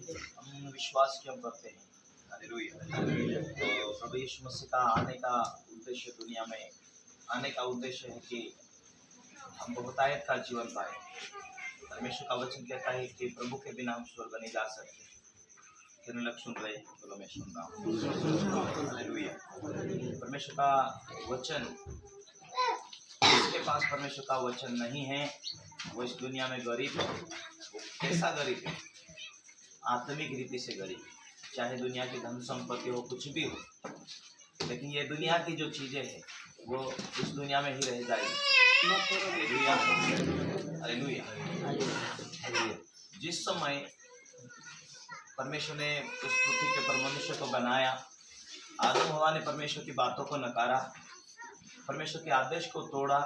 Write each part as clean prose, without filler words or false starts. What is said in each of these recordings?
हम विश्वास क्यों करते हैं? हालेलुया। तो प्रभु यीशु मसीह का आने का उद्देश्य, दुनिया में आने का उद्देश्य है कि हम बहुतायत का जीवन पाए। परमेश्वर का वचन कहता है कि प्रभु के बिना हम स्वर्ग नहीं जा सकते। कितने लोग सुन रहे हैं? बोलो मैं सुन रहा हूँ। हालेलुया। परमेश्वर का वचन, जिसके पास परमेश्वर का वचन नहीं है वो इस दुनिया में गरीब है। कैसा गरीब है? आत्मिक रीति से गरीब। चाहे दुनिया की धन संपत्ति हो, कुछ भी हो, लेकिन ये दुनिया की जो चीजें हैं वो इस दुनिया में ही रह जाएगी। Hallelujah, hallelujah. जिस समय परमेश्वर ने उस पृथ्वी के पर मनुष्य को बनाया, आदम हवा ने परमेश्वर की बातों को नकारा, परमेश्वर के आदेश को तोड़ा,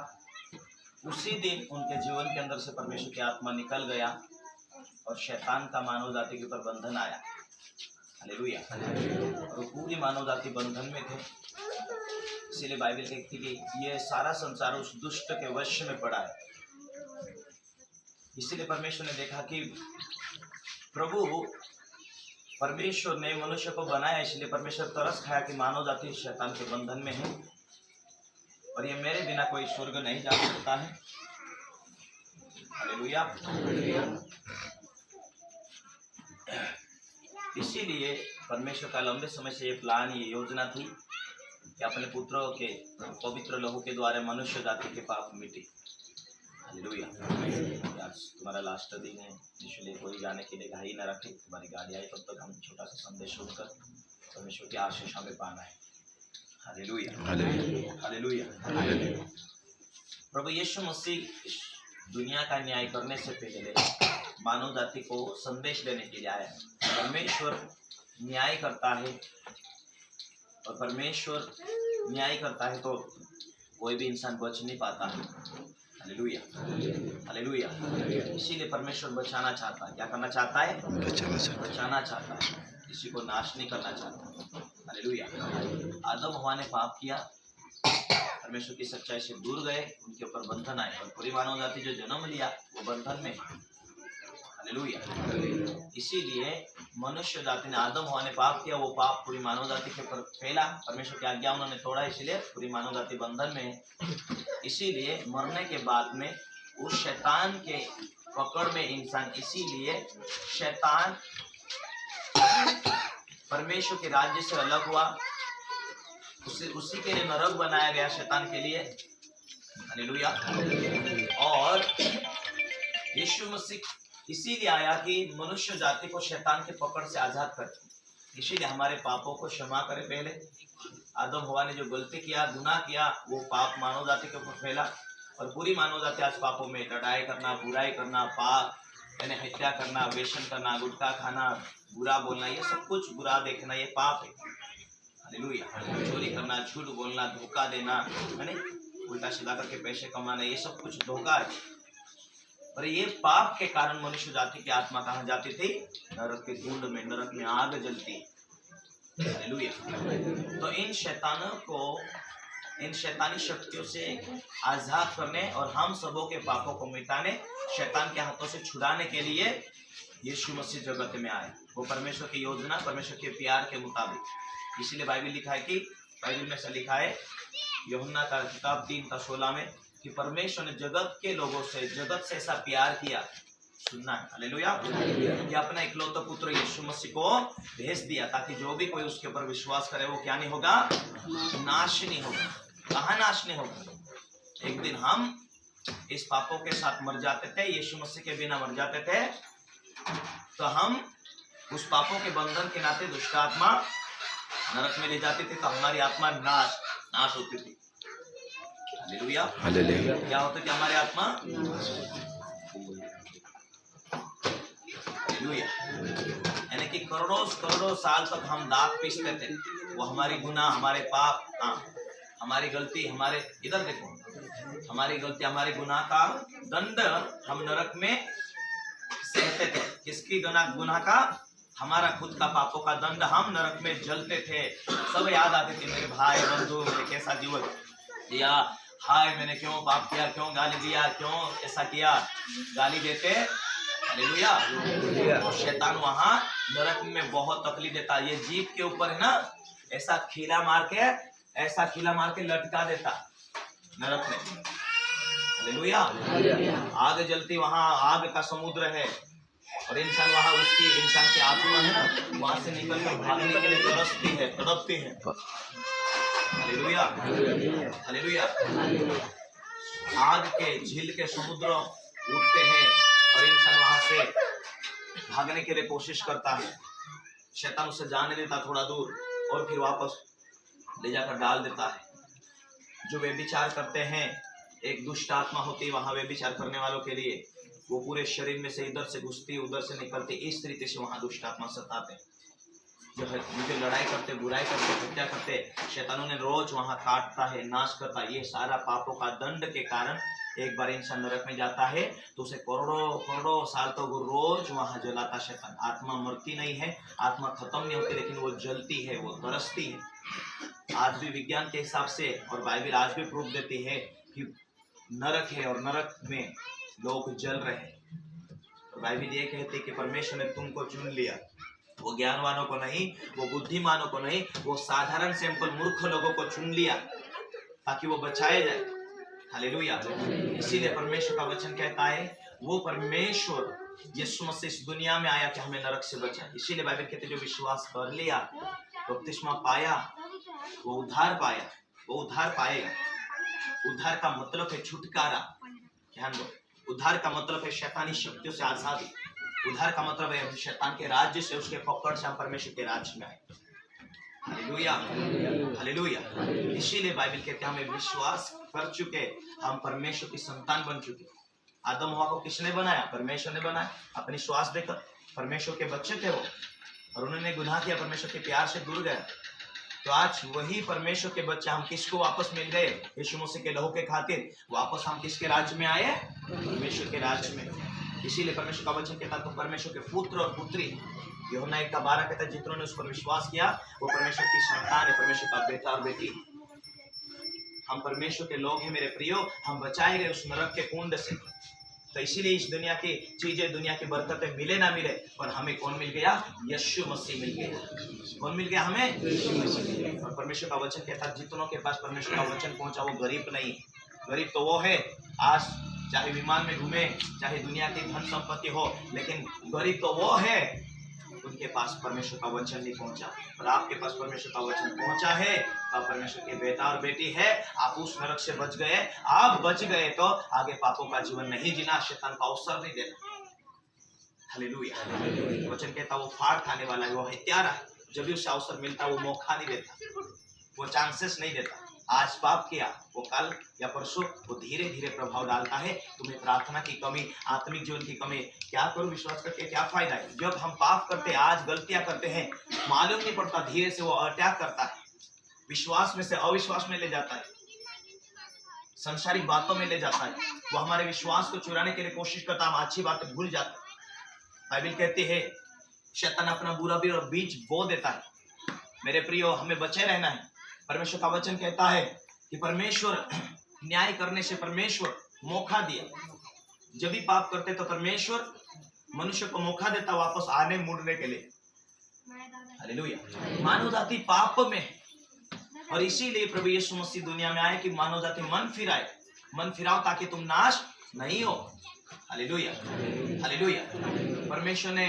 उसी दिन उनके जीवन के अंदर से परमेश्वर की आत्मा निकल गया और शैतान का मानव जाति के ऊपर बंधन आया। हालेलुया। और पूरी मानव जाति बंधन में थे। इसीलिए बाइबल कहती है कि ये सारा संसार उस दुष्ट के वश में पड़ा है। इसीलिए परमेश्वर ने देखा कि परमेश्वर ने मनुष्य को बनाया, इसलिए परमेश्वर तरस खाया कि मानव जाति शैतान के बंधन में है और ये मेरे बिना कोई स्वर्ग नहीं जा सकता है। हालेलुया। इसीलिए परमेश्वर का लंबे समय से ये प्लान, ये योजना थी कि अपने पुत्रों के पवित्र लहू के द्वारा मनुष्य जाति के पाप मिटे। हालेलुया। आज तुम्हारा लास्ट दिन है, इसलिए कोई जाने के लिए घाई न रखे। तुम्हारी गाड़ी आई तब तक हम छोटा सा संदेश सुनकर परमेश्वर की आशीष हमें पाना है। Hallelujah, hallelujah, hallelujah. प्रभु यीशु मसीह इस दुनिया का न्याय करने से पहले मानव जाति को संदेश देने के लिए आया। परमेश्वर न्याय करता है और परमेश्वर न्याय करता है तो कोई भी इंसान बच नहीं पाता है। Hallelujah, hallelujah. इसीलिए परमेश्वर बचाना चाहता है। क्या करना चाहता है? बचाना चाहता है। किसी को नाश नहीं करना चाहता। हालेलुया। आदम हवा ने पाप किया, परमेश्वर की सच्चाई से दूर गए, उनके ऊपर बंधन आए और पूरी मानव जाति जो जन्म लिया वो बंधन में। हालेलुया। इसीलिए मनुष्य जाति ने, आदम हवा ने पाप किया, वो पाप पूरी मानव जाति के ऊपर फैला, परमेश्वर की आज्ञा उन्होंने तोड़ा, इसलिए पूरी मानव जाति बंधन में है। इसीलिए मरने के बाद में उस शैतान के पकड़ में इंसान, इसीलिए शैतान परमेश्वर के राज्य से अलग हुआ, उसी के लिए नरक बनाया गया शैतान के लिए। हालेलुया। और यीशु मसीह इसीलिए आया कि मनुष्य जाति को शैतान के पकड़ से आजाद करे। इसीलिए हमारे पापों को क्षमा करे। पहले आदम हवा ने जो गलती किया, गुनाह किया, वो पाप मानव जाति के ऊपर फैला और पूरी मानव जाति आज पापों में, लड़ाई करना, बुराई करना, पाप यानी हत्या करना, वेश्या करना, गुटखा खाना, बुरा बोलना, ये सब कुछ बुरा देखना, ये पाप है। हालेलुया। चोरी करना, झूठ बोलना, धोखा देना, यानी उल्टा सीधा करके पैसे कमाना, ये सब कुछ धोखा है। और ये पाप के कारण मनुष्य जाति की आत्मा कहाँ जाती थी? नरक के धुंड में, नरक में आग जलती। हालेलुया। तो इन शैतानों को, इन शैतानी शक्तियों से आजाद करने और हम सबों के पापों को मिटाने, शैतान के हाथों से छुड़ाने के लिए यीशु मसीह जगत में आए। वो परमेश्वर की योजना, परमेश्वर के प्यार के मुताबिक। इसीलिए बाइबल लिखा है कि, बाइबल में से लिखा है यूहन्ना का किताब 3:16 में कि परमेश्वर ने जगत के लोगों से, जगत से ऐसा प्यार किया, सुनना है, हालेलुया, कि अपना इकलौता पुत्र यीशु मसीह को भेज दिया ताकि जो भी कोई उसके ऊपर विश्वास करे वो क्या नहीं होगा? नाश नहीं होगा। कहाँ नाश नहीं होगा? एक दिन हम इस पापों के साथ मर जाते थे, यीशु मसीह के बिना मर जाते थे, तो हम उस पापों के बंधन के नाते दुष्ट आत्मा नरक में ले जाती थी, तो हमारी आत्मा नाश होती थी। Hallelujah, hallelujah. क्या होता थी? हमारी आत्मा हालेलुया, यानी कि करोड़ों साल तक हम दाग पीसते थे। वो हमारी गुनाह, हमारे पाप, हमारी गलती, हमारे, इधर देखो, हमारी गलती, हमारे गुनाह का दंड हम नरक में सहते थे। किसकी गुनाह का? हमारा खुद का पापों का दंड हम नरक में जलते थे। सब याद आते थे, मेरे भाई बंधु, मैंने कैसा जीवन दिया, हाय मैंने क्यों पाप किया, क्यों गाली दिया, क्यों ऐसा किया। गाली देते हालेलुया। और शैतान वहां नरक में बहुत तकलीफ देता है। ये जीभ के ऊपर है ना, ऐसा खीला मार के लटका देता नरक में। हालेलुया। आग जलती, वहां आग का समुद्र है और इंसान वहां इंसान की आत्मा है ना, वहां से निकल कर भागने के लिए तड़पती है। Hallelujah, hallelujah. आग के झील के समुद्र उठते हैं और इंसान वहां से भागने के लिए कोशिश करता है। शैतान उसे जाने देता थोड़ा दूर और फिर वापस ले जाकर डाल देता है। जो व्यभिचार करते हैं, एक दुष्ट आत्मा होती है वहां व्यभिचार करने वालों के लिए, वो पूरे शरीर में से इधर से घुसती उधर से निकलती, इस तरीके से वहां दुष्ट आत्मा सताते हैं। जो लड़ाई करते, बुराई करते, हत्या करते, शैतानों ने रोज वहां काटता है, नाश करता है। ये सारा पापों का दंड के कारण एक बार इंसान नरक में जाता है तो उसे करोड़ों साल तो वो रोज वहां जलाता शैतान। आत्मा मरती नहीं है, आत्मा खत्म नहीं होती, लेकिन वो जलती है, वो तरसती है। आज भी विज्ञान के हिसाब से और बाइबल आज भी प्रूफ देती है कि नरक है और नरक में लोग जल रहे हैं। तो बाइबल ये कहती है कि परमेश्वर ने तुमको चुन लिया, वो ज्ञानवानों को नहीं, वो बुद्धिमानों को नहीं, वो साधारण सिंपल मूर्ख लोगों को चुन लिया ताकि वो बचाए जाए। हालेलुया। इसीलिए परमेश्वर का वचन कहता है वो परमेश्वर यीशु मसीह इस दुनिया में आया कि हमें नरक से बचाए। इसीलिए बाइबल कहते हैं जो विश्वास कर लिया, बपतिस्मा पाया, वो उद्धार पाया, वो उद्धार पाएगा। उद्धार का मतलब है छुटकारा। ध्यान दो, उद्धार का मतलब है शैतानी शक्तियों से आजादी। उद्धार का मतलब है शैतान के राज्य से, उसके पकड़ से हम परमेश्वर के राज्य में आए। Hallelujah, hallelujah. इसीलिए बाइबल कहते हैं हमें विश्वास कर चुके हम परमेश्वर की संतान बन चुके। आदम हवा को किसने बनाया? परमेश्वर ने बनाया। अपनी श्वास देकर परमेश्वर के बच्चे थे वो, और उन्होंने गुनाह किया, परमेश्वर के प्यार से दूर गए। तो आज वही परमेश्वर के बच्चे हम किसको वापस मिल गए? यीशु मसीह के लहू के खातिर वापस हम किसके राज्य में आए? परमेश्वर के राज्य में। इसीलिए परमेश्वर का वचन कहता तो परमेश्वर के पुत्र और पुत्री, यूहन्ना 1:12 कहता है जितनों ने उस पर विश्वास किया वो परमेश्वर की संतान है, परमेश्वर का बेटा और बेटी। हम परमेश्वर के लोग हैं मेरे प्रियो, हम बचाए गए उस नरक के कुंड से। तो इसीलिए इस दुनिया की चीजें, दुनिया की बरकतें मिले ना मिले, पर हमें कौन मिल गया? यीशु मसीह मिल गया। कौन मिल गया हमें? और परमेश्वर का वचन कहता जितनों के पास परमेश्वर का वचन पहुंचा वो गरीब नहीं। गरीब तो वो है आज चाहे विमान में घूमे, चाहे दुनिया की धन संपत्ति हो, लेकिन गरीब तो वो है उनके पास परमेश्वर का वचन नहीं पहुंचा। और आपके पास परमेश्वर का वचन पहुंचा है, आप परमेश्वर के बेटा और बेटी है। आप उस नरक से बच गए। आप बच गए तो आगे पापों का जीवन नहीं जीना, शैतान का अवसर नहीं देना। हालेलुया। वचन कहता वो फाड़ खाने वाला है, वो हत्यारा है। जब भी उसे अवसर मिलता वो मौका नहीं देता, वो चांसेस नहीं देता। आज पाप किया, वो कल या परसों वो धीरे धीरे प्रभाव डालता है। तुम्हें प्रार्थना की कमी, आत्मिक जीवन की कमी, क्या करूं विश्वास करके क्या फायदा है? जब हम पाप करते हैं, आज गलतियां करते हैं, मालूम नहीं पड़ता, धीरे से वो अटैक करता है, विश्वास में से अविश्वास में ले जाता है, संसारिक बातों में ले जाता है। वो हमारे विश्वास को चुराने के लिए कोशिश करता है, हम अच्छी बातें भूल जाते हैं। बाइबल कहती है शैतान अपना बुरा बीज बो देता है। मेरे प्रियो, हमें बचे रहना है। परमेश्वर का वचन कहता है कि परमेश्वर न्याय करने से परमेश्वर मौका दिया। जब भी पाप करते तो परमेश्वर मनुष्य को मौका देता वापस आने मुड़ने के लिए। हालेलुया। मानव जाति पाप में है और इसीलिए प्रभु यीशु मसीह दुनिया में आए कि मानव जाति मन फिराए, मन फिराओ ताकि तुम नाश नहीं हो। Hallelujah, hallelujah. परमेश्वर ने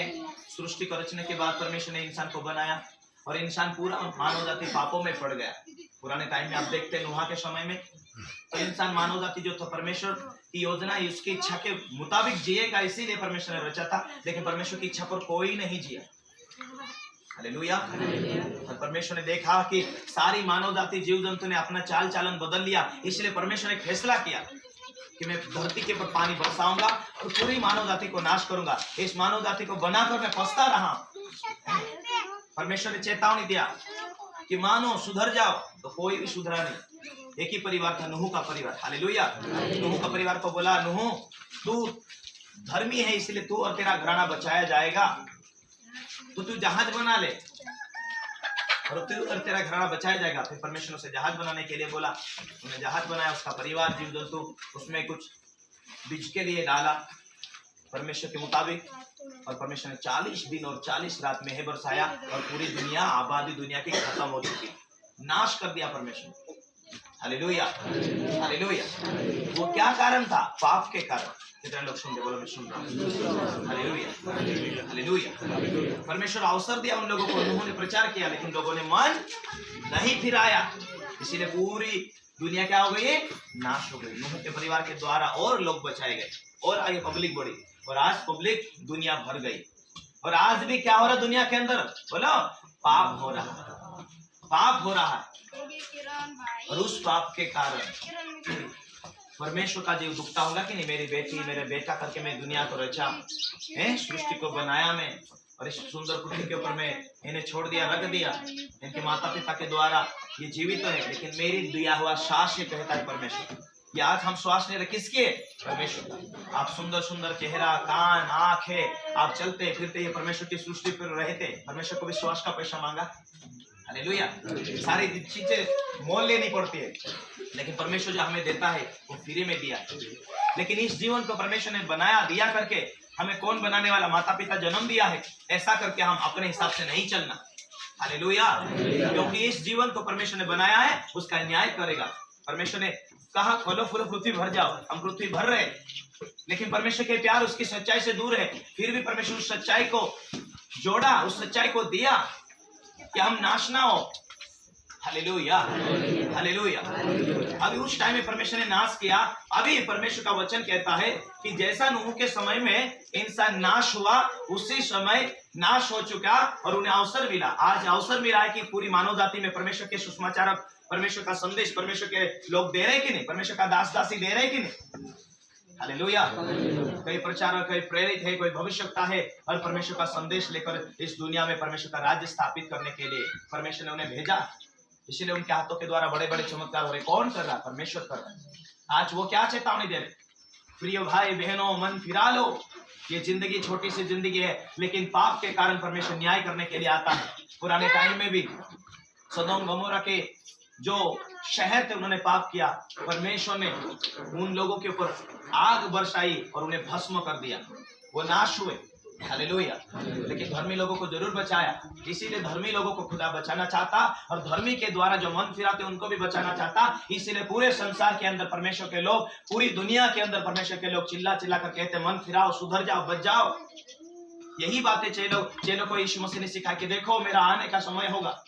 सृष्टि को रचने के बाद परमेश्वर ने इंसान को बनाया और इंसान पूरा मानव जाति पापों में पड़ गया। पुराने टाइम में आप देखते हैं नूह के समय में तो इंसान मानव जाति जो था परमेश्वर की योजना है उसकी इच्छा के मुताबिक जिएगा, इसीलिए परमेश्वर ने रचा था। लेकिन परमेश्वर की इच्छा पर कोई नहीं जिया। हालेलुया। और परमेश्वर ने देखा कि सारी मानव जाति जीव जंतु ने अपना चाल चालन बदल लिया, इसलिए परमेश्वर ने फैसला किया कि मैं धरती के ऊपर पानी बरसाऊंगा और पूरी मानव जाति को नाश करूंगा। इस मानव जाति को बनाकर मैं पछता रहा। परमेश्वर ने चेतावनी दिया कि मानो सुधर जाओ, तो कोई भी सुधरा नहीं। एक ही परिवार था, नूह का परिवार। हालेलुया। नूह का परिवार को बोला नूह तू धर्मी है इसलिए तू और तेरा घराना बचाया जाएगा, तो तू जहाज बना ले और तू और तेरा घराना बचाया जाएगा। फिर परमेश्वर उसे जहाज बनाने के लिए बोला, उन्हें जहाज बनाया, उसका परिवार जीव जंतु उसमें कुछ बीज के लिए डाला। परमेश्वर के मुताबिक, और परमेश्वर ने 40 दिन और 40 रात में बरसाया और पूरी दुनिया, आबादी दुनिया की खत्म हो चुकी, नाश कर दिया परमेश्वर। Hallelujah, hallelujah. वो क्या कारण था? पाप के कारण। कितने लोग सुनते? बोलो मैं सुन रहा हूँ। Hallelujah, hallelujah. परमेश्वर अवसर दिया उन लोगों को, उन्होंने प्रचार किया, लेकिन लोगों ने मन नहीं फिराया, इसीलिए पूरी दुनिया क्या हो गई? नाश हो गई। नूह के परिवार के द्वारा और लोग बचाए गए, और आगे पब्लिक बढ़ी, और आज पब्लिक दुनिया भर गई। और आज भी क्या हो रहा है दुनिया के अंदर? बोलो, पाप हो रहा है, पाप हो रहा है। और उस पाप के कारण परमेश्वर का जीव दुखता होगा कि नहीं? मेरी बेटी, मेरे बेटा करके मैं दुनिया को रचा, सृष्टि को बनाया मैं, और इस सुंदर पृथ्वी के ऊपर मैं इन्हें छोड़ दिया, रख दिया। इनके माता पिता के द्वारा ये जीवित तो है, लेकिन मेरी दिया हुआ श्वास ये कहता है परमेश्वर। ये आज हम श्वास ले रहे किसके? परमेश्वर का। आप सुंदर सुंदर चेहरा, कान, आंख है, आप चलते फिरते, ये परमेश्वर की सृष्टि पर रहते। परमेश्वर को भी श्वास का पैसा मांगा? हालेलुया। सारी चीजें मोल लेनी पड़ती है, लेकिन परमेश्वर जो हमें देता है वो फ्री में दिया है। लेकिन इस जीवन को परमेश्वर ने बनाया, दिया करके हमें कौन बनाने वाला? माता पिता जन्म दिया है। ऐसा करके हम अपने हिसाब से नहीं चलना। हालेलुया। क्योंकि इस जीवन को परमेश्वर ने बनाया है, उसका न्याय करेगा। परमेश्वर ने कहा फलो फूलो पृथ्वी भर जाओ, हम पृथ्वी भर रहे, लेकिन परमेश्वर के प्यार उसकी सच्चाई से दूर है। फिर भी परमेश्वर उस सच्चाई को जोड़ा, उस सच्चाई को दिया कि हम नाश ना हो। Hallelujah, hallelujah. अभी उस टाइम में परमेश्वर ने नाश किया। अभी परमेश्वर का वचन कहता है कि जैसा नूह के समय में इंसान नाश हुआ, उसी समय नाश हो चुका और उन्हें अवसर मिला। आज अवसर मिला है कि पूरी मानव जाति में परमेश्वर के सुसमाचार, परमेश्वर का संदेश परमेश्वर के लोग दे रहे कि नहीं? परमेश्वर का दास दासी दे रहे कि नहीं? हालेलुया। कोई प्रचारक, कोई प्रेरित है, कोई भविष्यवक्ता है, और परमेश्वर का संदेश लेकर इस दुनिया में परमेश्वर का राज्य स्थापित करने के लिए परमेश्वर ने उन्हें भेजा। इसीलिए उनके हाथों के द्वारा बड़े बड़े चमत्कार हो रहे। कौन कर रहा? परमेश्वर कर रहा है। आज वो क्या चेतावनी दे रहे? प्रिय भाई बहनों, मन फिरा लो। ये जिंदगी छोटी सी जिंदगी है, लेकिन पाप के कारण परमेश्वर न्याय करने के लिए आता है। पुराने टाइम में भी सदोम गमोरा के जो शहर थे, उन्होंने पाप किया। परमेश्वर ने उन लोगों के ऊपर आग बरसाई और उन्हें भस्म कर दिया, वो नाश हुए। हालेलुया। लेकिन धर्मी लोगों को जरूर बचाया। इसीलिए धर्मी लोगों को खुदा बचाना चाहता, और धर्मी के द्वारा जो मन फिराते उनको भी बचाना चाहता। इसीलिए पूरे संसार के अंदर परमेश्वर के लोग, पूरी दुनिया के अंदर परमेश्वर के लोग चिल्ला चिल्ला कर कहते, मन फिराओ, सुधर जाओ, बच जाओ। यही बातें चेलों को यीशु मसीह ने सिखाई कि देखो मेरा आने का समय होगा।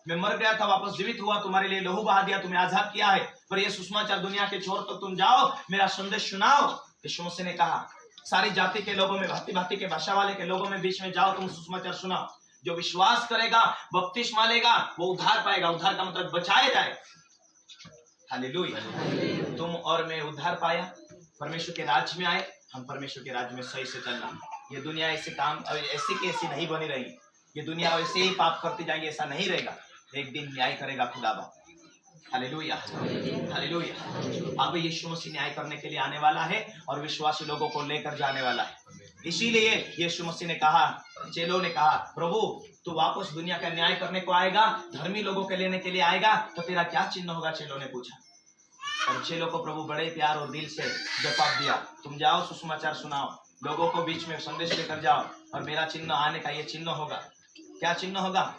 मैं मर गया था, वापस जीवित हुआ, तुम्हारे लिए लहू बहा दिया, तुम्हें आजाद किया है, पर ये सुसमाचार दुनिया के छोर तक तुम जाओ, मेरा संदेश सुनाओ। यीशु मसीह ने कहा सारी जाति के लोगों में, भांति भांति के भाषा वाले के लोगों में बीच में जाओ, तुम सुसमाचार सुनाओ। जो विश्वास करेगा, बपतिस्मा लेगा, वो उद्धार पाएगा। उद्धार का मतलब बचाया जाए। हालेलुया। तुम और मैं उद्धार पाया, परमेश्वर के राज्य में आए। हम परमेश्वर के राज्य में सही से चलना। ये दुनिया ऐसे काम ऐसी की ऐसी नहीं बनी रही। ये दुनिया वैसे ही पाप करती जाएगी, ऐसा नहीं रहेगा। एक दिन न्याय करेगा खुदाबा। Hallelujah, hallelujah. अब यीशु मसीह न्याय करने के लिए आने वाला है और विश्वासी लोगों को लेकर जाने वाला है। इसीलिए यीशु मसीह ने कहा, चेलों ने कहा, प्रभु तू वापस दुनिया का न्याय करने को आएगा, धर्मी लोगों के लेने के लिए आएगा, तो तेरा क्या चिन्ह होगा? चेलों ने पूछा, और चेलों को प्रभु बड़े प्यार और दिल से जवाब दिया, तुम जाओ, सुसमाचार सुनाओ, लोगों को बीच में संदेश लेकर जाओ, और मेरा चिन्ह आने का ये चिन्ह होगा। क्या चिन्ह होगा?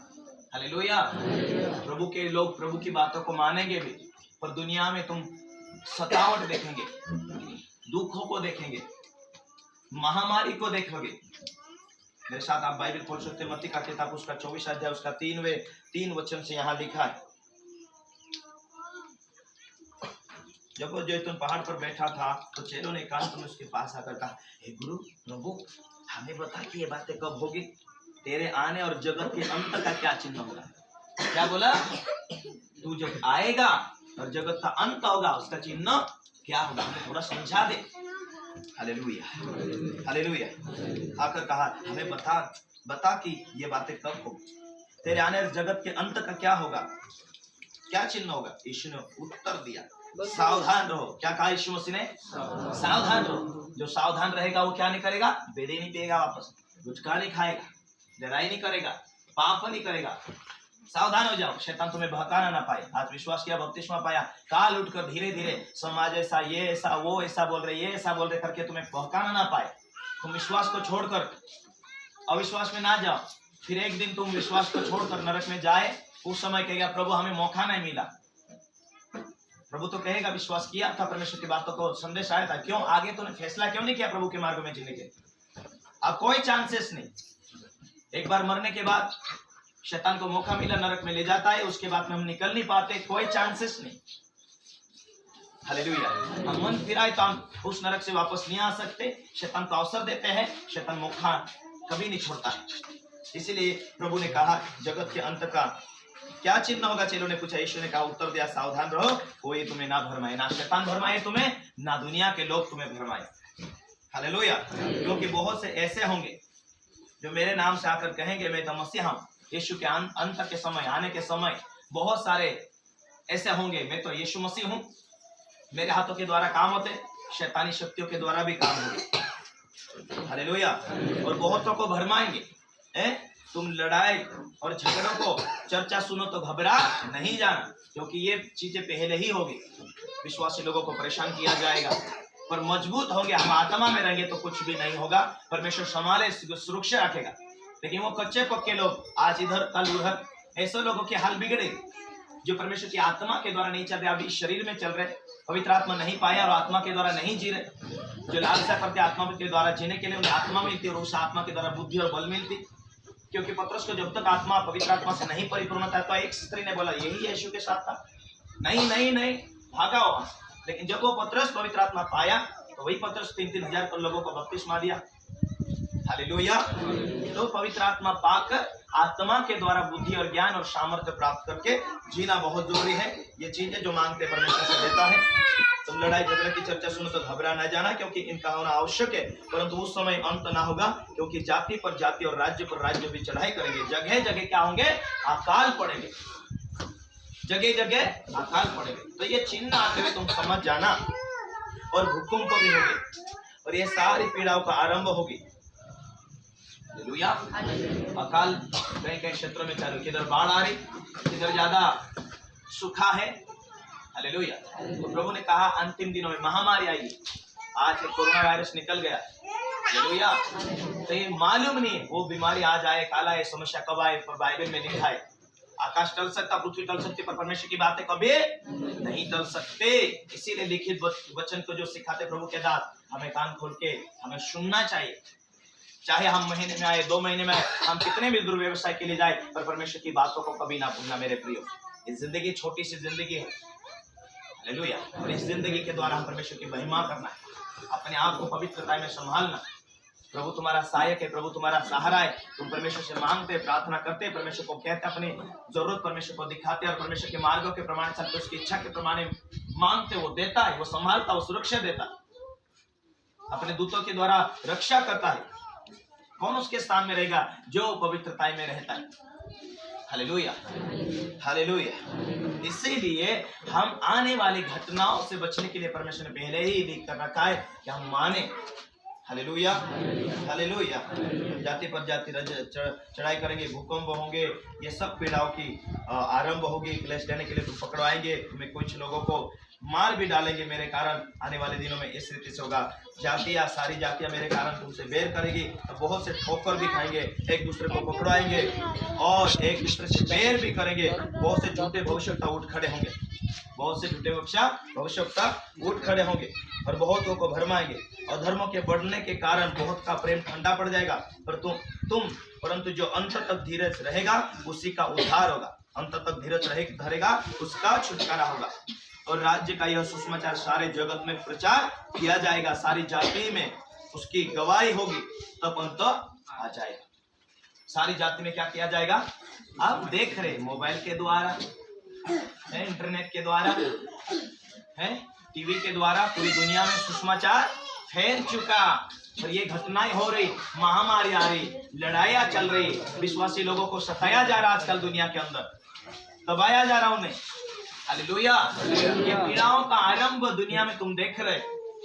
हालेलुया। प्रभु के लोग प्रभु की बातों को मानेंगे भी, पर दुनिया में तुम सतावट देखेंगे, दुखों को देखेंगे, महामारी को देखोगे। मेरे साथ आप बाइबल खोल सकते हैं, मत्ती का किताब उसका 24 अध्याय उसका 3 वचन से यहाँ लिखा है। जब वो जैतून पहाड़ पर बैठा था तो चेलों ने एकांत में उसके पास आकर कहा, हे गुरु, प्रभु हमें बता कि ये बातें कब होगी, तेरे आने और जगत के अंत का क्या चिन्ह होगा? क्या बोला? तू जब आएगा और जगत का अंत होगा, उसका चिन्ह क्या होगा? हमें थोड़ा समझा दे। Hallelujah, hallelujah. आकर कहा, हमें बता कि ये बातें कब होगी, तेरे आने और जगत के अंत का क्या होगा, क्या चिन्ह होगा? यीशु ने उत्तर दिया, सावधान रहो। क्या कहा यीशु मसीह ने? सावधान रहो। जो सावधान रहेगा वो क्या नहीं करेगा? बेदी नहीं पिएगा, वापस गुटखा नहीं खाएगा, लड़ाई नहीं करेगा, पाप नहीं करेगा। सावधान हो जाओ, शैतान तुम्हें बहकाना ना पाए। आज विश्वास किया, बपतिस्मा पाया, काल उठकर धीरे धीरे समाज ऐसा, ये ऐसा, वो ऐसा बोल रहे, ये ऐसा बोल रहे करके तुम्हें बहकाना ना पाए। तुम विश्वास को छोड़कर अविश्वास में ना जाओ। फिर एक दिन तुम विश्वास को छोड़कर नरक में जाए, उस समय कहेगा प्रभु हमें मौका नहीं मिला। प्रभु तो कहेगा विश्वास किया था, परमेश्वर की बातों को संदेश आया था, क्यों आगे तूने फैसला क्यों नहीं किया प्रभु के मार्ग में चलने के? अब कोई चांसेस नहीं। एक बार मरने के बाद शैतान को मौका मिला, नरक में ले जाता है, उसके बाद में हम निकल नहीं पाते, कोई चांसेस नहीं। हालेलुया। हम मन फिराए तो हम उस नरक से वापस नहीं आ सकते। शैतान को अवसर देते हैं, शैतान मौका कभी नहीं छोड़ता है। इसीलिए प्रभु ने कहा जगत के अंत का क्या चिन्ह होगा? चेलों ने पूछा, यीशु ने कहा उत्तर दिया, सावधान रहो, कोई तुम्हें ना भरमाए, ना शैतान भरमाए तुम्हें, ना दुनिया के लोग तुम्हें भरमाए। हालेलुया। क्योंकि बहुत से ऐसे होंगे जो मेरे नाम से आकर कहेंगे मैं तो मसीहा हूं। यीशु के अंत के समय, आने के समय बहुत सारे ऐसे होंगे, मैं तो यीशु मसीह हूं, मेरे हाथों के द्वारा काम होते, शैतानी शक्तियों के द्वारा भी काम होंगे। हालेलुया। और बहुतों को भरमाएंगे। तुम लड़ाई और झगड़ों को चर्चा सुनो तो घबरा नहीं जाना, क्योंकि ये चीजें पहले ही होगी। विश्वासी लोगों को परेशान किया जाएगा, पर मजबूत होंगे, हम आत्मा में रहेंगे तो कुछ भी नहीं होगा। परमेश्वर संभाले, सुरक्षा रखेगा। लेकिन वो कच्चे पक्के लोग आज इधर कल उधर, ऐसे लोगों के हाल बिगड़े जो परमेश्वर की आत्मा के द्वारा नहीं चल रहे, अभी शरीर में चल रहे, पवित्र आत्मा नहीं पाया और आत्मा के द्वारा नहीं जी रहे। जो लालसा करते आत्मा के द्वारा जीने के लिए, उन्हें आत्मा मिलती और उस आत्मा के द्वारा बुद्धि और बल मिलती। क्योंकि पतरस को जब तक आत्मा पवित्र आत्मा से नहीं परिपूर्ण होता, तो एक स्त्री ने बोला यही यीशु के साथ था, नहीं नहीं नहीं, भागा वहां। लेकिन जब वो पतरस पवित्र आत्मा पाया, तो वही पतरस 3-3 हजार लोगों को बपतिस्मा दिया। हालेलुया। तो पवित्र आत्मा पाकर आत्मा के द्वारा बुद्धि और ज्ञान और सामर्थ्य प्राप्त करके जीना बहुत जरूरी है। ये चीजें जो मांगते परमेश्वर से देता है। तुम लड़ाई झगड़े की चर्चा सुनो तो घबरा न जाना, क्योंकि इनका होना आवश्यक है, परंतु उस समय अंत ना होगा। क्योंकि जाति पर जाति और राज्य पर राज्य भी चढ़ाई करेंगे। जगह जगह क्या होंगे? अकाल पड़ेंगे, जगह जगह अकाल पड़ेंगे। तो ये चिन्ह आते हुए तुम समझ जाना। और भूकंप भी होंगे, और ये सारी पीड़ाओं का आरंभ होगी। हालेलुया। अकाल कई कई क्षेत्रों में चालू, किधर बाढ़ आ रही, किधर ज्यादा सूखा है। हालेलुया। तो प्रभु ने कहा अंतिम दिनों में महामारी आएगी। आज कोरोना वायरस निकल गया। हालेलुया। तो ये मालूम नहीं वो बीमारी आज आए, काल आए, समस्या कब आए, पर बाइबल में लिखा है आकाश टल सकता, पृथ्वी टल सकती, पर परमेश्वर की बातें कभी नहीं टल सकते। इसीलिए लिखित वचन को जो सिखाते प्रभु के दास, हमें कान खोल के हमें सुनना चाहिए। चाहे हम महीने में आए, 2 महीने में आए, हम कितने भी दुर्व्यवसाय के लिए जाए, पर परमेश्वर की बातों को कभी ना भूलना मेरे प्रियो। इस जिंदगी छोटी सी जिंदगी है। हालेलुया। और इस जिंदगी के द्वारा हम परमेश्वर की महिमा करना है, अपने आप को पवित्रता में संभालना। प्रभु तुम्हारा सहायक है, प्रभु तुम्हारा सहारा है। तुम परमेश्वर से मांगते, प्रार्थना करते, परमेश्वर को कहते, अपनी जरूरत परमेश्वर को दिखाते, और परमेश्वर के मार्गों के प्रमाण चलते, उसकी इच्छा के प्रमाण मांगते, वो देता है, वो संभालता, वो सुरक्षा देता, अपने दूतों के द्वारा रक्षा करता है। कौन उसके स्थान में रहेगा? जो पवित्रता में रहता है। Hallelujah, hallelujah. इसीलिए हम आने वाली घटनाओं से बचने के लिए परमेश्वर ने पहले ही लिख कर रखा है कि हम माने। Hallelujah, hallelujah. जाति पर जाति चढ़ाई करेंगे, भूकंप होंगे, ये सब पीड़ाओं की आरंभ होगी। क्लेश देने के लिए तुम पकड़वाएंगे, तुम्हें कुछ लोगों को मार भी डालेंगे मेरे कारण। आने वाले दिनों में इस रीति से होगा। जातियां, सारी जातियां मेरे कारण तुमसे बैर करेगी, तो बहुत से ठोकर भी खाएंगे, एक दूसरे को पकड़वाएंगे और एक दूसरे से बैर भी करेंगे। बहुत से झूठे भविष्यवक्ता उठ खड़े होंगे, बहुत से झूठे भविष्यवक्ता उठ खड़े होंगे और बहुतों को भरमाएंगे। और धर्मों के बढ़ने के कारण बहुत का प्रेम ठंडा पड़ जाएगा, परंतु जो अंत तक धीरज रहेगा उसी का उद्धार होगा। अंत तक धीरज धरेगा उसका छुटकारा होगा। और राज्य का यह सुसमाचार सारे जगत में प्रचार किया जाएगा, सारी जाति में उसकी गवाही होगी, तब अंत आ जाएगा। सारी जाति में क्या किया जाएगा? आप देख रहे मोबाइल के द्वारा है, इंटरनेट के द्वारा है, टीवी के द्वारा पूरी दुनिया में सुसमाचार फैल चुका। और ये घटनाएं हो रही, महामारी आ रही, लड़ाइयां चल रही, विश्वासी लोगों को सताया जा रहा, आजकल दुनिया के अंदर दबाया जा रहा उन्हें। हालेलुया। ये पीड़ाओं का आरंभ दुनिया में तुम देख रहे,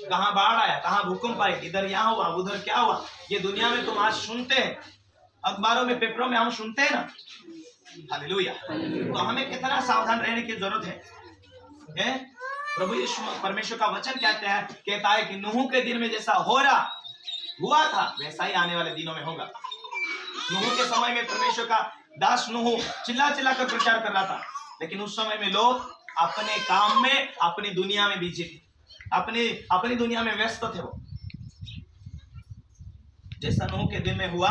कहाँ बाढ़ आया, कहाँ भूकंप आया, इधर यहाँ हुआ, उधर क्या हुआ, ये दुनिया में तुम आज सुनते हैं, अखबारों में, पेपरों में हम सुनते हैं ना। हालेलुया। तो हमें कितना सावधान रहने की जरूरत है? प्रभु यीशु परमेश्वर का वचन कहता है कि नूह के दिन में जैसा हो रहा हुआ था वैसा ही आने वाले दिनों में होगा। नूह के समय में परमेश्वर का दास नूह चिल्ला चिल्ला कर प्रचार कर रहा था, लेकिन उस समय में लोग अपने काम में, अपनी दुनिया में बिजी थे, अपनी दुनिया में व्यस्त थे। वो जैसा नूह के दिन में हुआ,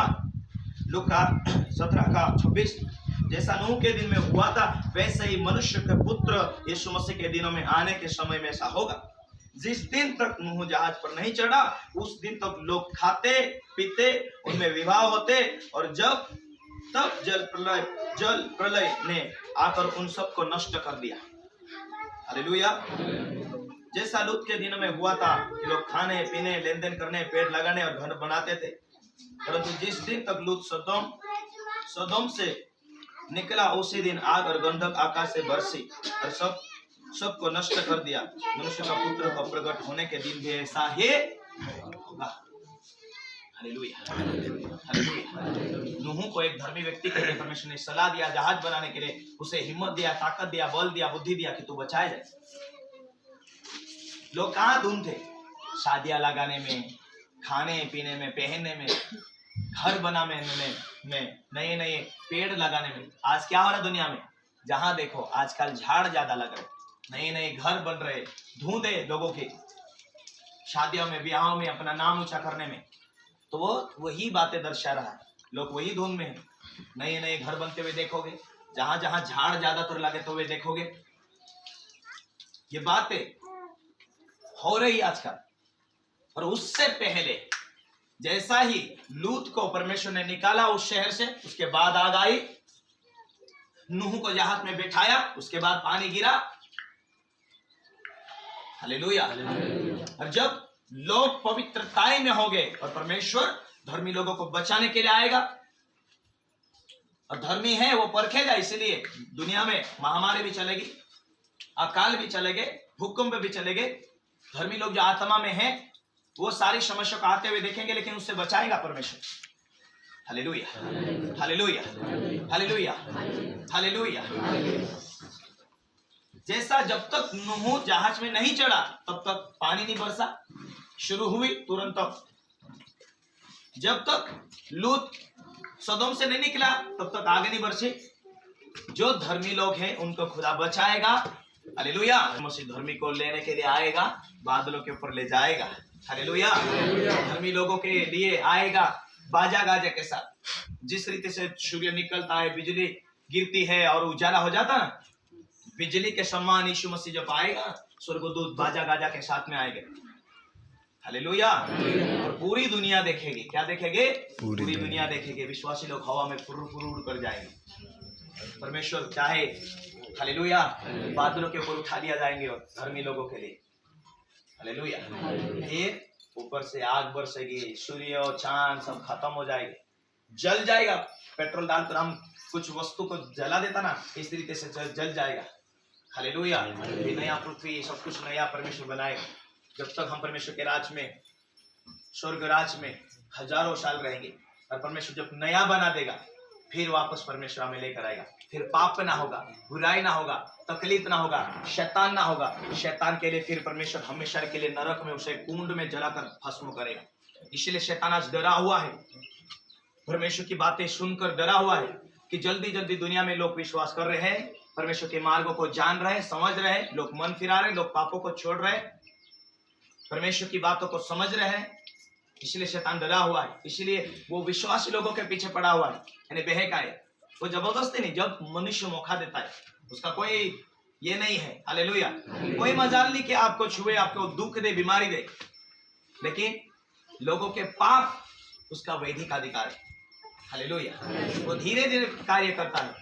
लूका 17:26, जैसा नूह के दिन में हुआ था वैसे ही मनुष्य के पुत्र यीशु मसीह के दिनों में आने के समय में ऐसा होगा। जिस दिन तक नूह जहाज पर नहीं चढ़ा उस दिन तक लोग खाते पीते, उनमें विवाह होते, और तब जल प्रलय ने आकर उन सबको नष्ट कर दिया। हालेलुया। जैसा लूत के दिनों में हुआ था कि लोग खाने पीने, लेन देन करने, पेड़ लगाने और घर बनाते थे, परंतु जिस दिन तक लूत सदोम से निकला उसी दिन आग और गंधक आकाश से बरसी और सबको नष्ट कर दिया। मनुष्य का पुत्र का प्रकट होने के दिन भी ऐसा ही होगा। Hallelujah, hallelujah. नूह को एक धर्मी व्यक्ति के लिए परमेश्वर ने सलाह दिया जहाज बनाने के लिए, उसे हिम्मत दिया, ताकत दिया, बल दिया, बुद्धि दिया कि तू बचाए जाए। लोग कहाँ धूम थे? शादियां लगाने में, खाने पीने में, पहनने में, घर बनाने में, नए नए पेड़ लगाने में। आज क्या हो रहा दुनिया में? जहां देखो आजकल झाड़ ज्यादा लग रहे, नए नए घर बन रहे, धूम है लोगों के शादियों में, ब्याहों में अपना नाम ऊंचा करने में। तो वो वही बातें दर्शा रहा है, लोग वही धुन में है। नए नए घर बनते हुए देखोगे, जहां जहां झाड़ ज्यादातर लगे तो वे देखोगे। ये बातें हो रही आजकल। और उससे पहले जैसा ही लूत को परमेश्वर ने निकाला उस शहर से, उसके बाद आग आई, नूह को जहाज में बिठाया, उसके बाद पानी गिरा। हालेलुया। और जब लोग पवित्रताई में हो गए और परमेश्वर धर्मी लोगों को बचाने के लिए आएगा, और धर्मी है वो परखेगा, इसलिए दुनिया में महामारी भी चलेगी, अकाल भी चलेंगे, भूकंप भी चलेंगे। धर्मी लोग जो आत्मा में हैं वो सारी समस्या को आते हुए देखेंगे, लेकिन उससे बचाएगा परमेश्वर। Hallelujah, hallelujah, hallelujah, hallelujah. जैसा जब तक नूह जहाज में नहीं चढ़ा तब तक पानी नहीं बरसा, शुरू हुई तुरंत। जब तक लूत सदोम से नहीं निकला तब तक आगे नहीं बरसी। जो धर्मी लोग हैं उनको खुदा बचाएगा। हालेलुया। मसीह धर्मी को लेने के लिए आएगा, बादलों के ऊपर ले जाएगा। हालेलुया। धर्मी लोगों के लिए आएगा बाजा गाजा के साथ। जिस रीति से सूर्य निकलता है, बिजली गिरती है और उजाला हो जाता है, बिजली के समान यीशु मसीह जब आएगा, स्वर्गदूत बाजा गाजा के साथ में आएंगे। हालेलुया। और पूरी दुनिया देखेगी। क्या देखेंगे? पूरी दुनिया देखेगी। विश्वासी लोग हवा में फुर फुर उड़ कर जाएंगे। परमेश्वर चाहे हालेलुया बादलों के ऊपर उठा लिया जाएंगे और धर्मी लोगों के लिए। हालेलुया। फिर ऊपर से आग बरसेगी, सूर्य और चांद सब खत्म हो जाएंगे, जल जाएगा। पेट्रोल डालकर हम कुछ वस्तु को जला देता ना, इस तरीके से जल जाएगा। हालेलुया। नया पृथ्वी, सब कुछ नया परमेश्वर बनाएगा। जब तक हम परमेश्वर के राज में, स्वर्ग राज में हजारों साल रहेंगे, और परमेश्वर जब नया बना देगा फिर वापस परमेश्वर हमें लेकर आएगा। फिर पाप ना होगा, बुराई ना होगा, तकलीफ ना होगा, शैतान ना होगा। शैतान के लिए फिर परमेश्वर हमेशा के लिए नरक में उसे कुंड में जलाकर भस्म करेगा। इसलिए शैतान आज डरा हुआ है, परमेश्वर की बातें सुनकर डरा हुआ है कि जल्दी जल्दी दुनिया में लोग विश्वास कर रहे हैं, परमेश्वर के मार्गों को जान रहे हैं, समझ रहे हैं, लोग मन फिरा रहे, लोग पापों को छोड़ रहे, परमेश्वर की बातों को समझ रहे हैं। इसलिए शैतान डरा हुआ है, इसलिए वो विश्वासी लोगों के पीछे पड़ा हुआ है, यानी बहका है। वो जबरदस्ती नहीं, जब मनुष्य मौका देता है उसका कोई ये नहीं है। हालेलुया। कोई मजाल नहीं कि आपको छुए, आपको दुख दे, बीमारी दे, लेकिन लोगों के पाप उसका वैधिक अधिकार है। हालेलुया। वो धीरे धीरे कार्य करता है,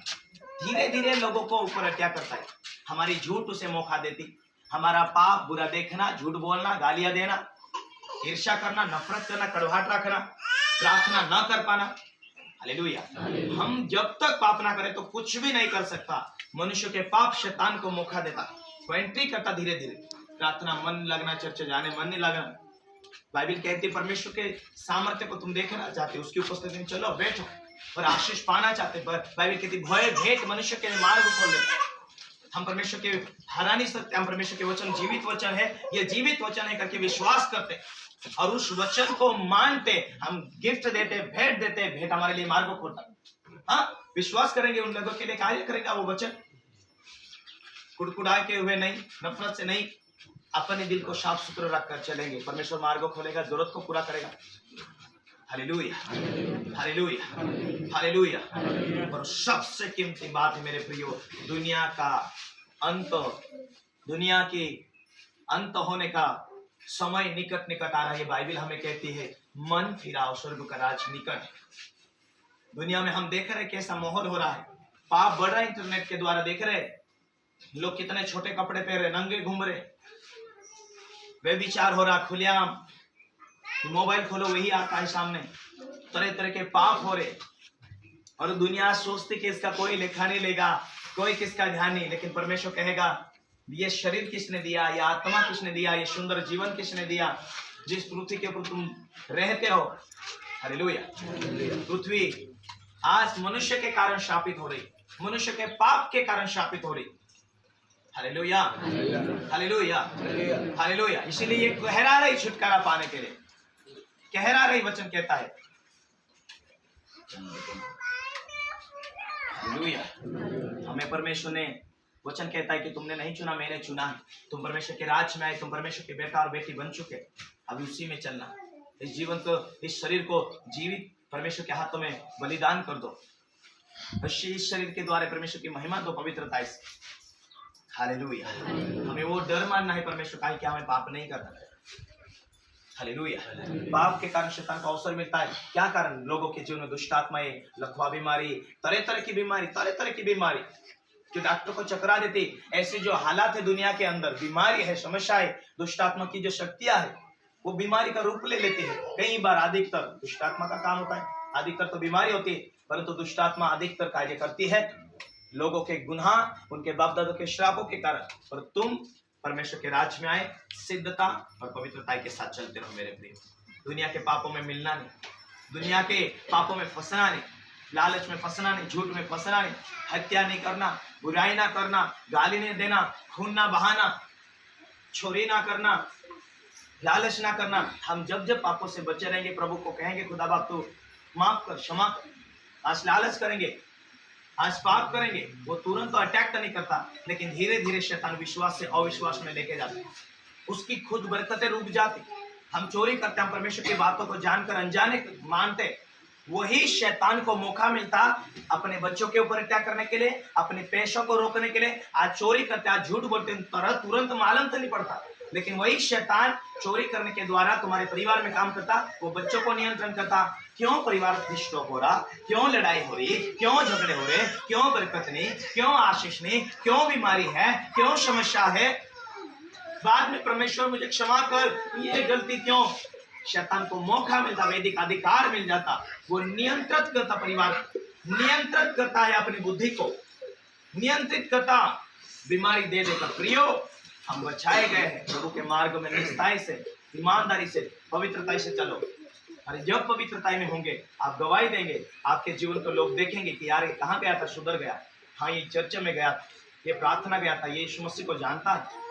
धीरे धीरे लोगों को ऊपर हत्या करता है। हमारी झूठ उसे मौका देती, हमारा पाप, बुरा देखना, झूठ बोलना, गालियां देना, ईर्ष्या करना, नफरत करना, कड़वाहट रखना, प्रार्थना न कर पाना। हालेलुया। हम जब तक पाप ना करें तो कुछ भी नहीं कर सकता। मनुष्य के पाप शैतान को मौका देता, वो एंट्री करता धीरे धीरे। प्रार्थना मन लगना, चर्च जाने मन नहीं लगना। बाइबल कहती है परमेश्वर के सामर्थ्य को तुम देखना चाहते हो, उसकी उपस्थिति में चलो बैठो और आशीष पाना चाहते। बाइबल कहती भय भेंट मनुष्य के मार्ग खोल देता। हम परमेश्वर के हरा नहीं सकते। हम परमेश्वर के वचन जीवित वचन है, ये जीवित वचन है करके विश्वास करते, और उस वचन को मानते हम गिफ्ट देते, भेंट देते, भेंट हमारे लिए मार्ग खोलता। हाँ, विश्वास करेंगे उन लोगों के लिए, कार्य करेगा वो वचन, कुड़कुड़ा के हुए नहीं, नफरत से नहीं, अपने दिल को साफ सुथरा रखकर चलेंगे। परमेश्वर मार्ग खोलेगा, जरूरत को पूरा करेगा। Hallelujah, hallelujah, hallelujah. और सबसे कीमती बात है मेरे प्रियो, दुनिया का अंत, दुनिया की अंत होने का समय निकट निकट आ रहा है। बाइबल हमें कहती है मन फिराओ, स्वर्ग का राज निकट। दुनिया में हम देख रहे कैसा माहौल हो रहा है, पाप बढ़ रहा है। इंटरनेट के द्वारा देख रहे लोग कितने छोटे कपड़े पहन रहे, नंगे घूम रहे, वे विचार हो रहा खुलेआम, मोबाइल खोलो वही आता है सामने, तरह तरह के पाप हो रहे। और दुनिया सोचती कि इसका कोई लेखा नहीं लेगा, कोई किसका ध्यान नहीं। लेकिन परमेश्वर कहेगा ये शरीर किसने दिया, ये आत्मा किसने दिया, ये सुंदर जीवन किसने दिया, जिस पृथ्वी के ऊपर तुम रहते हो। हालेलुया। पृथ्वी आज मनुष्य के कारण शापित हो रही, मनुष्य के पाप के कारण शापित हो रही। Hallelujah, hallelujah, hallelujah. इसीलिए ये कहरा रही छुटकारा पाने के लिए, कहरा रही वचन कहता है। हालेलुया। हमें परमेश्वर ने वचन कहता है कि तुमने नहीं चुना, मैंने चुना है। तुम परमेश्वर के राज में आए, तुम परमेश्वर के बेटा और बेटी बन चुके, अभी उसी में चलना। इस जीवन को, इस शरीर को जीवित परमेश्वर के हाथों में बलिदान कर दो। इस शरीर के द्वारा परमेश्वर की महिमा दो पवित्रता से। हालेलुया। हमें वो डर मानना है परमेश्वर का कि हमें पाप नहीं करना। हालेलुया। पाप के कारण शैतान को अवसर मिलता है। क्या कारण? लोगों के जीवन में दुष्ट आत्माएं, लकवा बीमारी, तरह तरह की बीमारी, तरह तरह की बीमारी जो डॉक्टर को चकरा देती। ऐसी जो हालात है दुनिया के अंदर, बीमारी है, समस्या है, दुष्ट आत्मा की जो शक्तियां है वो बीमारी का रूप ले लेती है। कई बार अधिकतर दुष्ट आत्मा का काम होता है, अधिकतर तो बीमारी होती है, परंतु दुष्ट आत्मा अधिकतर कार्य करती है लोगों के गुनाह, उनके बाप दादों के श्रापों के कारण। और तुम परमेश्वर के राज्य में आए सिद्धता और पवित्रता के साथ चलते रहो मेरे प्रिय। दुनिया के पापों में मिलना नहीं, दुनिया के पापों में फंसना नहीं, लालच में फंसना नहीं, झूठ में फंसना नहीं, हत्या नहीं करना, बुराई ना करना, गाली नहीं देना, खून ना बहाना, चोरी ना करना, लालच ना करना। हम जब जब पापों से बचे रहेंगे, प्रभु को कहेंगे खुदा बाप तू माफ कर, क्षमा कर। आज लालच करेंगे, आज पाप करेंगे, वो तुरंत तो अटैक तो नहीं करता, लेकिन धीरे धीरे शैतान विश्वास से अविश्वास में लेके जाते, उसकी खुद बरकतें रुक जाती। हम चोरी करते, हम परमेश्वर की बातों को जानकर अनजाने मानते, वही शैतान को मौका मिलता अपने बच्चों के ऊपर अटैक करने के लिए, अपने पेशों को रोकने के लिए। आज चोरी करते, आज झूठ बोलते, तुरंत मालूम तो नहीं पड़ता, लेकिन वही शैतान चोरी करने के द्वारा तुम्हारे परिवार में काम करता, वो बच्चों को नियंत्रण करता। क्यों परिवार डिस्टर्ब हो रहा, क्यों लड़ाई हो रही, क्यों झगड़े हो रहे, क्यों बरकत नहीं, क्यों आशीष नहीं, क्यों बीमारी है, क्यों समस्या है। बाद में परमेश्वर मुझे क्षमा कर, ये गलती क्यों। शैतान को मौका मिलता, वैदिक अधिकार मिल जाता, वो नियंत्रित करता, परिवार नियंत्रित करता है, अपनी बुद्धि को नियंत्रित करता, बीमारी दे देकर। प्रियो, हम बचाए गए हैं प्रभु के मार्ग में निष्ठाई से, ईमानदारी से, पवित्रता से चलो। अरे जब पवित्रता में होंगे, आप गवाही देंगे, आपके जीवन को लोग देखेंगे कि यार ये कहाँ गया था, सुधर गया, हाँ ये चर्च में गया था, ये प्रार्थना गया था, ये यीशु मसीह को जानता है।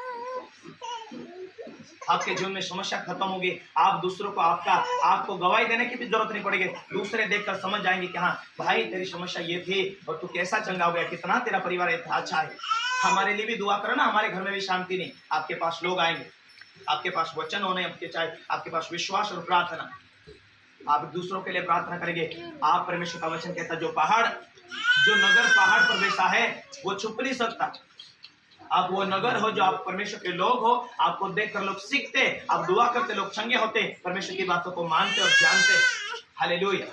आपके जीवन में समस्या खत्म होगी, आप दूसरों को आपको गवाही देने की भी जरूरत नहीं पड़ेगी। दूसरे देखकर समझ जाएंगे कि हाँ भाई तेरी समस्या ये थी और तू कैसा चंगा हो गया, कितना तेरा परिवार अच्छा है। हमारे लिए भी दुआ करो ना, हमारे घर में भी शांति नहीं। आपके पास लोग आएंगे, आपके पास वचन होने, आपके पास विश्वास और प्रार्थना, आप दूसरों के लिए प्रार्थना करेंगे। आप परमेश्वर का वचन कहता, जो नगर पहाड़ पर बैठा है वो छुप नहीं सकता। आप वो नगर हो, जो आप परमेश्वर के लोग हो, आपको देखकर लोग सीखते, आप दुआ करते, लोग चंगे होते, परमेश्वर की बातों को मानते और जानते। Hallelujah,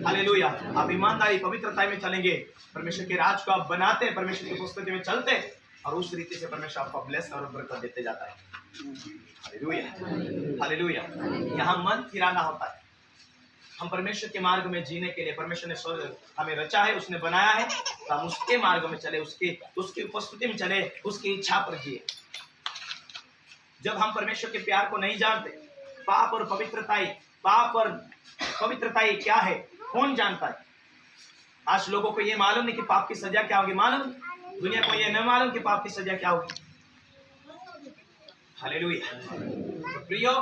hallelujah. आप ईमानदारी पवित्रता में चलेंगे, परमेश्वर के राज को आप बनाते, परमेश्वर की पुस्तक में चलते, और उस रीति से परमेश्वर आपको ब्लेस और बरकत देते जाता है। Hallelujah, hallelujah. यहाँ मन फिराना होता है। हम परमेश्वर के मार्ग में जीने के लिए, परमेश्वर ने हमें रचा है, उसने बनाया है, तो हम उसके मार्ग में चले, उसकी उपस्थिति में चले, उसकी इच्छा पर जिए। जब हम परमेश्वर के प्यार को नहीं जानते, पाप और पवित्रता क्या है कौन जानता है। आज लोगों को ये मालूम नहीं कि पाप की सजा क्या होगी, मालूम, दुनिया को ये न मालूम कि पाप की सजा क्या होगी। हालेलुया। तो प्रियो,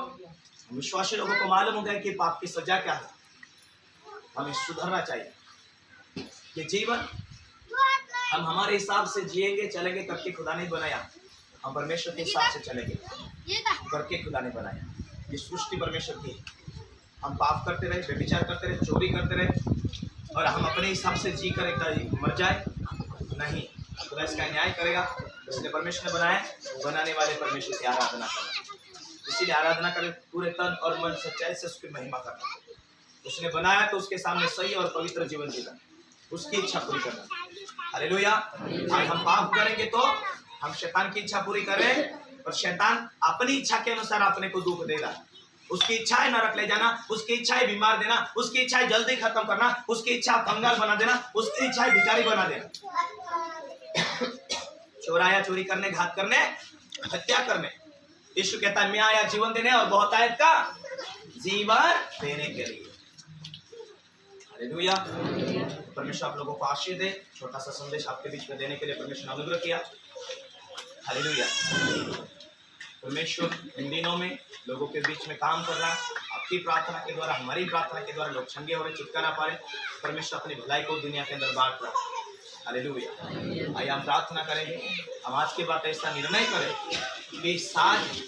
विश्वासी लोगों को मालूम हो गया कि पाप की सजा क्या है, हमें सुधरना चाहिए। ये जीवन हम हमारे हिसाब से जिएंगे चलेंगे करके खुदा ने बनाया, हम परमेश्वर के हिसाब से चलेंगे करके खुदा ने बनाया। ये सृष्टि परमेश्वर की है। हम पाप करते रहे, व्यभिचार करते रहे, चोरी करते रहे और हम अपने हिसाब से जी कर मर जाए, नहीं, खुदा इसका न्याय करेगा। इसलिए परमेश्वर ने बनाया, बनाने वाले परमेश्वर की आराधना करें, इसीलिए आराधना करें पूरे तन और मन सच्चाई से उसकी महिमा करना। उसने बनाया तो उसके सामने सही और पवित्र जीवन जीना, उसकी इच्छा पूरी करना। हालेलुया। आज हम पाप करेंगे तो हम शैतान की इच्छा पूरी करें और शैतान अपनी इच्छा के अनुसार अपने को दुख देगा। उसकी इच्छा है नरक ले जाना, उसकी इच्छा है बीमार देना, उसकी इच्छा है जल्दी खत्म करना, उसकी इच्छा कंगाल बना देना, उसकी इच्छा है भिखारी बना देना। चोराया, चोरी करने, घात करने, हत्या करने। यीशु कहता है मैं आया जीवन देने और बहुतायत का जीवन देने के लिए। हालेलुया। परमेश्वर आप लोगों को आशीष दे। छोटा सा संदेश आपके बीच में देने के लिए परमेश्वर ने अनुग्रह किया। हालेलुया। परमेश्वर इन दिनों में लोगों के बीच में काम कर रहा है। आपकी प्रार्थना के द्वारा, हमारी प्रार्थना के द्वारा लोग चंगे हो रहे, छुटकारा पा रहे। परमेश्वर अपनी भलाई को दुनिया के अंदर बांट रहा है। हालेलुया। आइए हम प्रार्थना करेंगे। हम आज के बाद ऐसा निर्णय करें कि साथ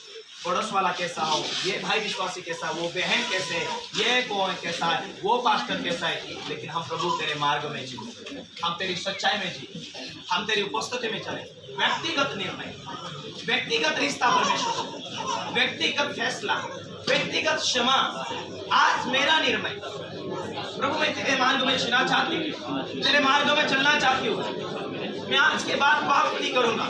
पड़ोस वाला कैसा हो, ये भाई विश्वासी कैसा, वो बहन कैसे, ये कौन कैसा है, वो पास्टर कैसा है, लेकिन हम प्रभु तेरे मार्ग में जी, हम तेरी सच्चाई में जी, हम तेरी उपस्थिति में चले। व्यक्तिगत निर्णय, व्यक्तिगत रिश्ता परमेश्वर, व्यक्तिगत फैसला, व्यक्तिगत क्षमा। आज मेरा निर्णय प्रभु, मैं तेरे मार्ग में चलना चाहती हूँ, तेरे मार्ग में चलना चाहती हूँ। मैं आज के बाद पाप नहीं करूंगा।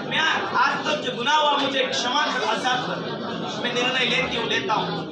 मैं आज तक जो गुनाह हुआ मुझे क्षमा कर, आजाद कर। मैं निर्णय लेती हूँ, लेता हूँ।